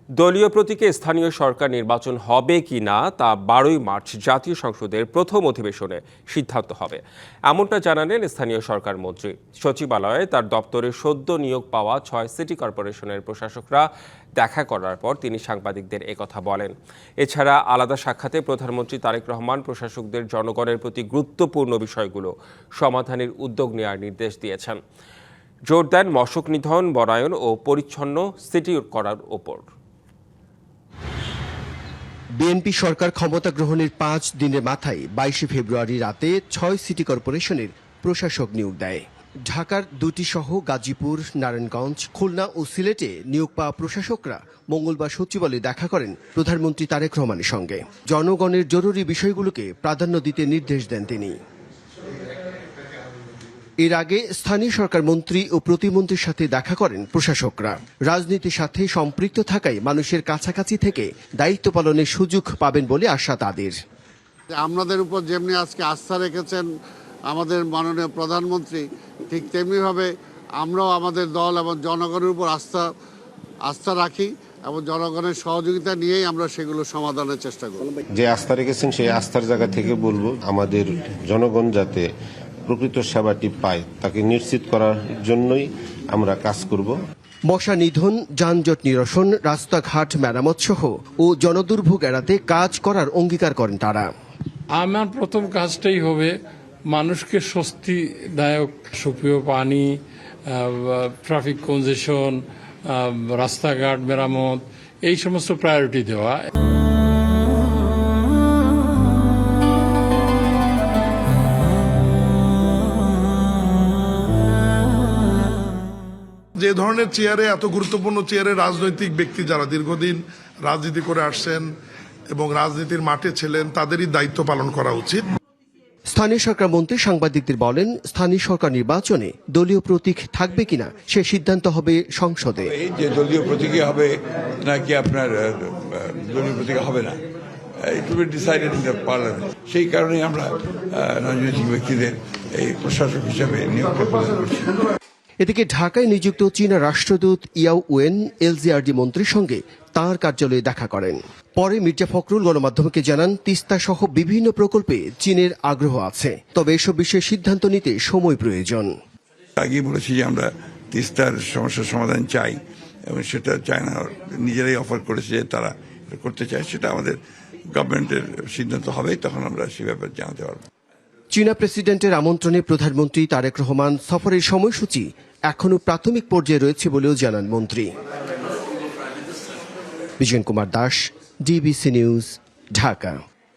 দলীয় প্রতীকে স্থানীয় সরকার নির্বাচন হবে কি না তা 12ই মার্চ জাতীয় সংসদের প্রথম অধিবেশনে সিদ্ধান্ত হবে, এমনটা জানালেন স্থানীয় সরকার মন্ত্রী। সচিবালয়ে তার দপ্তরে সদ্য নিয়োগ পাওয়া 6 সিটি কর্পোরেশনের প্রশাসকরা দেখা করার পর তিনি সাংবাদিকদের একথা বলেন। এছাড়া আলাদা সাক্ষাতে প্রধানমন্ত্রী তারেক রহমান প্রশাসকদের জনগণের প্রতি গুরুত্বপূর্ণ বিষয়গুলো সমাধানের উদ্যোগ নেওয়ার নির্দেশ দিয়েছেন। জোর দেন মশক নিধন, বনায়ন ও পরিচ্ছন্ন সিটি করার ওপর। বিএনপি সরকার ক্ষমতা গ্রহণের 5 দিনের মাথায় 22 ফেব্রুয়ারি রাতে 6 সিটি কর্পোরেশনের প্রশাসক নিয়োগ দেয়। ঢাকার 2টি সহ গাজীপুর, নারায়ণগঞ্জ, খুলনা ও সিলেটে নিয়োগ পাওয়া প্রশাসকরা মঙ্গলবার সচিবালয়ে দেখা করেন প্রধানমন্ত্রী তারেক রহমানের সঙ্গে। জনগণের জরুরি বিষয়গুলোকে প্রাধান্য দিতে নির্দেশ দেন তিনি। এর আগে স্থানীয় সরকার মন্ত্রী ও প্রতিমন্ত্রীর সাথে দেখা করেন প্রশাসকরা। রাজনীতির সাথে সম্পৃক্ত থাকায় মানুষের কাছাকাছি থেকে দায়িত্ব পালনের সুযোগ পাবেন বলে আশা তাদের। আমাদের উপর যেমনি আজকে আস্থা রেখেছেন আমাদের মাননীয় প্রধানমন্ত্রী, ঠিক তেমনিভাবে আমরাও আমাদের দল এবং জনগণের উপর আস্থা রাখি এবং জনগণের সহযোগিতা নিয়েই আমরা সেগুলো সমাধানের চেষ্টা করি। যে আস্থা রেখেছেন সেই আস্থার জায়গা থেকে বলবো, আমাদের জনগণ যাতে প্রকৃত সেবাটি পায় তাকে নিশ্চিত করার জন্যই আমরা কাজ করব। মশা নিধন, যানজট নিরসন, রাস্তাঘাট মেরামত সহ ও জনদুর্ভোগ এড়াতে কাজ করার অঙ্গীকার করেন তারা। আমার প্রথম কাজটাই হবে মানুষকে স্বস্তিদায়ক সুপেয় পানি, ট্রাফিক কনজেশন, রাস্তাঘাট মেরামত, এই সমস্ত প্রায়োরিটি দেওয়া। যে ধরনের চেয়ারে, এত গুরুত্বপূর্ণ চেয়ারে রাজনৈতিক ব্যক্তি যারা দীর্ঘদিন রাজনীতি করে আসছেন এবং রাজনীতির মাঠে ছিলেন, তাদেরই দায়িত্ব পালন করা উচিত। স্থানীয় সরকার মন্ত্রী সাংবাদিকদের বলেন, স্থানীয় সরকার নির্বাচনে দলীয় প্রতীক থাকবে কিনা সে সিদ্ধান্ত হবে সংসদে। এই যে দলীয় প্রতীকই হবে নাকি আপনার দলীয় প্রতীক হবে না, it will be decided in the parliament. সেই কারণেই আমরা রাজনৈতিক ব্যক্তিদের এই প্রশাসক হিসেবে নিয়োগ প্রদান করছি। এদিকে ঢাকায় নিযুক্ত চীনা রাষ্ট্রদূত ইয়াও ওয়েন এলজিআরডি মন্ত্রীর সঙ্গে তাঁর কার্যালয়ে দেখা করেন। পরে মির্জা ফখরুল গণমাধ্যমকে জানান, তিস্তা সহ বিভিন্ন প্রকল্পে চীনের আগ্রহ আছে, তবে এসব বিষয়ে সিদ্ধান্ত নিতে সময় প্রয়োজন। আগেই বলেছি যে আমরা তিস্তার সমস্যার সমাধান চাই এবং সেটা চায়না নিজেরাই অফার করেছে যে তারা করতে চায়। সেটা আমাদের গভর্নমেন্টের সিদ্ধান্ত হবে, তখন আমরা সে ব্যাপারে জানাতে পারব। চীনা প্রেসিডেন্টের আমন্ত্রণে প্রধানমন্ত্রী তারেক রহমান সফরের সময়সূচি এখনও প্রাথমিক পর্যায়ে রয়েছে বলেও জানান মন্ত্রী। Vijayan Kumar Das, DBC news, Dhaka.